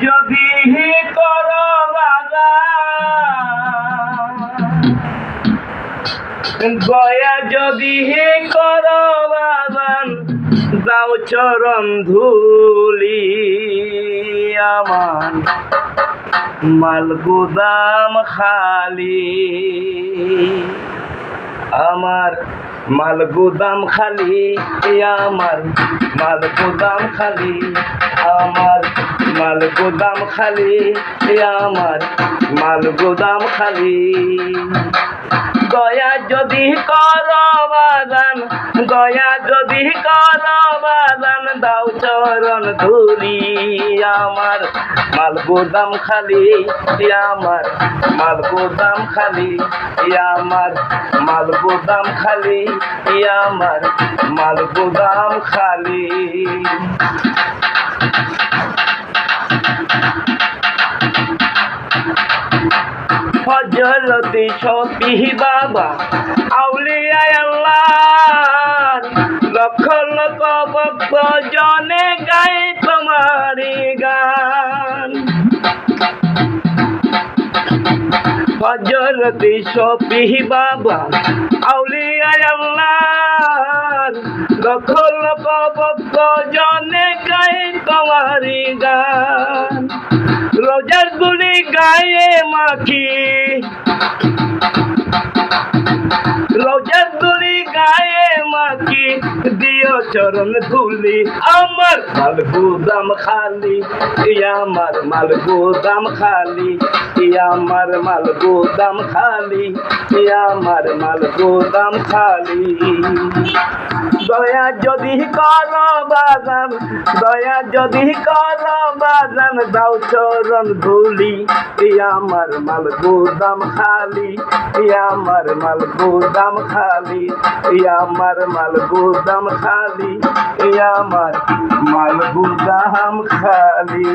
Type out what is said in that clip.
যদি করো দয়া যদি করো বাজান দাও চরণ ধুলি আমার মাল গুদাম খালি আমার মাল গুদাম খালি আমার মাল গুদাম খালি আমার মাল গুদাম খালি আমার মাল গুদাম খালি দয়া যদি করো বাজান দয়া যদি করো বাজান দাও চরণ ধুলি আমার মাল গুদাম খালি আমার মাল গুদাম খালি আমার মাল গুদাম খালি আমার মাল গুদাম খালি হযরত শফি বাবা আউলিয়া আল্লাহ লক্ষ লক্ষ ভক্ত জনে গায় তোমারি গান হযরত শফি বাবা আউলিয়া আল্লাহ লক্ষ লক্ষ ভক্ত জনে গায় তোমারি গান রোজার গুলি গায়ে মাখি রোজার গুলি গায়ে মাখি দিও চরণ ধুলি আমার মাল গুদাম খালি আমার মাল গুদাম খালি আমার মাল গুদাম খালি আমার মাল গুদাম খালি দয়া যদি করো বাজান দয়া যদি করো বাজান দাও চরণ ধুলি আমার মাল গুদাম খালি আমার মাল গুদাম খালি আমার মাল গুদাম খালি আমার মাল গুদাম খালি।